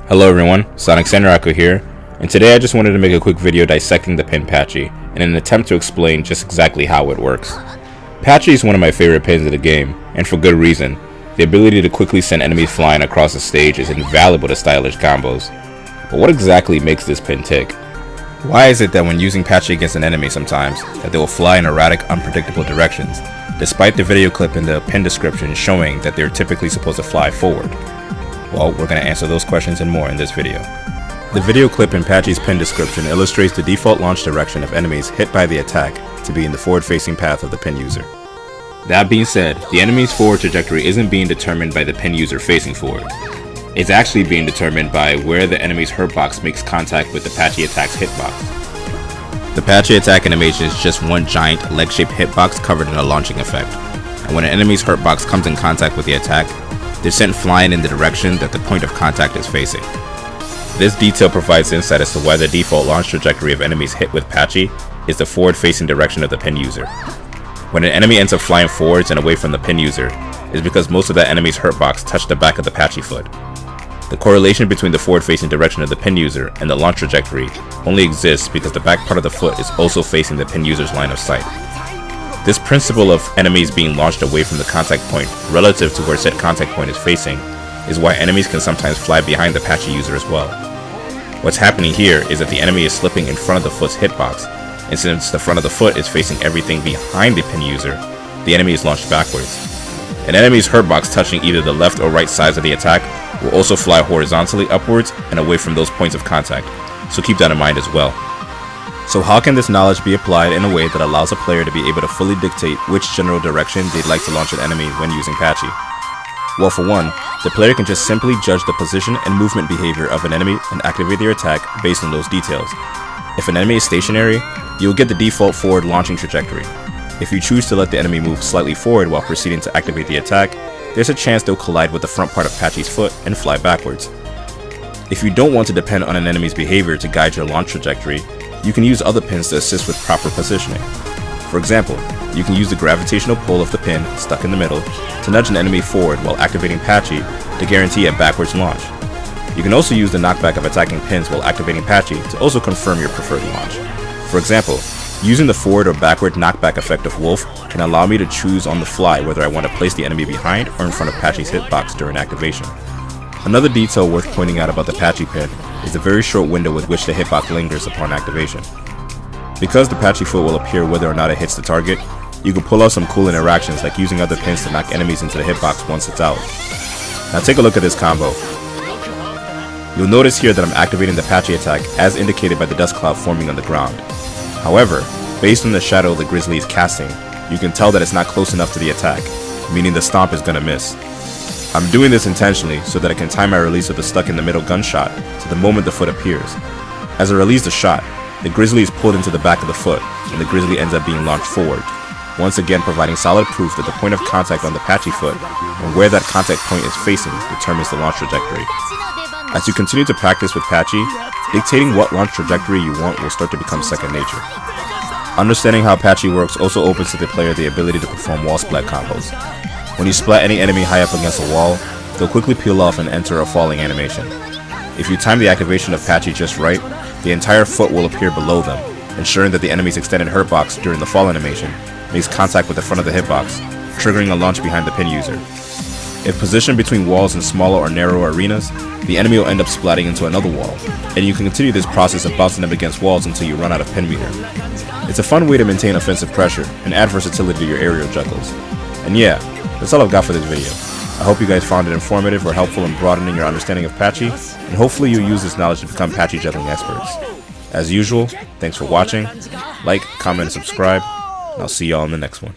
Hello everyone, Sonic Senraku here, and today I just wanted to make a quick video dissecting the pin Patchy, in an attempt to explain just exactly how it works. Patchy is one of my favorite pins in the game, and for good reason. The ability to quickly send enemies flying across the stage is invaluable to stylish combos. But what exactly makes this pin tick? Why is it that when using Patchy against an enemy sometimes, that they will fly in erratic, unpredictable directions, despite the video clip in the pin description showing that they're typically supposed to fly forward? Well, we're going to answer those questions and more in this video. The video clip in Patchy's pin description illustrates the default launch direction of enemies hit by the attack to be in the forward-facing path of the pin user. That being said, the enemy's forward trajectory isn't being determined by the pin user facing forward. It's actually being determined by where the enemy's hurtbox makes contact with the Patchy attack's hitbox. The Patchy attack animation is just one giant leg-shaped hitbox covered in a launching effect, and when an enemy's hurtbox comes in contact with the attack, they're sent flying in the direction that the point of contact is facing. This detail provides insight as to why the default launch trajectory of enemies hit with Patchy is the forward-facing direction of the pin user. When an enemy ends up flying forwards and away from the pin user, it's because most of that enemy's hurtbox touched the back of the Patchy foot. The correlation between the forward-facing direction of the pin user and the launch trajectory only exists because the back part of the foot is also facing the pin user's line of sight. This principle of enemies being launched away from the contact point relative to where said contact point is facing is why enemies can sometimes fly behind the Patchy user as well. What's happening here is that the enemy is slipping in front of the foot's hitbox, and since the front of the foot is facing everything behind the pin user, the enemy is launched backwards. An enemy's hurtbox touching either the left or right sides of the attack will also fly horizontally upwards and away from those points of contact, so keep that in mind as well. So how can this knowledge be applied in a way that allows a player to be able to fully dictate which general direction they'd like to launch an enemy when using Patchy? Well, for one, the player can just simply judge the position and movement behavior of an enemy and activate their attack based on those details. If an enemy is stationary, you will get the default forward launching trajectory. If you choose to let the enemy move slightly forward while proceeding to activate the attack, there's a chance they'll collide with the front part of Patchy's foot and fly backwards. If you don't want to depend on an enemy's behavior to guide your launch trajectory, you can use other pins to assist with proper positioning. For example, you can use the gravitational pull of the pin stuck in the middle to nudge an enemy forward while activating Patchy to guarantee a backwards launch. You can also use the knockback of attacking pins while activating Patchy to also confirm your preferred launch. For example, using the forward or backward knockback effect of Wolf can allow me to choose on the fly whether I want to place the enemy behind or in front of Patchy's hitbox during activation. Another detail worth pointing out about the Patchy pin is the very short window with which the hitbox lingers upon activation. Because the Patchy foot will appear whether or not it hits the target, you can pull out some cool interactions like using other pins to knock enemies into the hitbox once it's out. Now take a look at this combo. You'll notice here that I'm activating the Patchy attack as indicated by the dust cloud forming on the ground. However, based on the shadow the Grizzly is casting, you can tell that it's not close enough to the attack, meaning the stomp is gonna miss. I'm doing this intentionally so that I can time my release of the stuck in the middle gunshot to the moment the foot appears. As I release the shot, the Grizzly is pulled into the back of the foot, and the Grizzly ends up being launched forward, once again providing solid proof that the point of contact on the Patchy foot and where that contact point is facing determines the launch trajectory. As you continue to practice with Patchy, dictating what launch trajectory you want will start to become second nature. Understanding how Patchy works also opens to the player the ability to perform wall splat combos. When you splat any enemy high up against a wall, they'll quickly peel off and enter a falling animation. If you time the activation of Patchy just right, the entire foot will appear below them, ensuring that the enemy's extended hurtbox during the fall animation makes contact with the front of the hitbox, triggering a launch behind the pin user. If positioned between walls in smaller or narrower arenas, the enemy will end up splatting into another wall, and you can continue this process of bouncing them against walls until you run out of pin meter. It's a fun way to maintain offensive pressure and add versatility to your aerial juggles. And yeah, that's all I've got for this video. I hope you guys found it informative or helpful in broadening your understanding of Patchy, and hopefully you'll use this knowledge to become Patchy juggling experts. As usual, thanks for watching, like, comment, and subscribe, and I'll see y'all in the next one.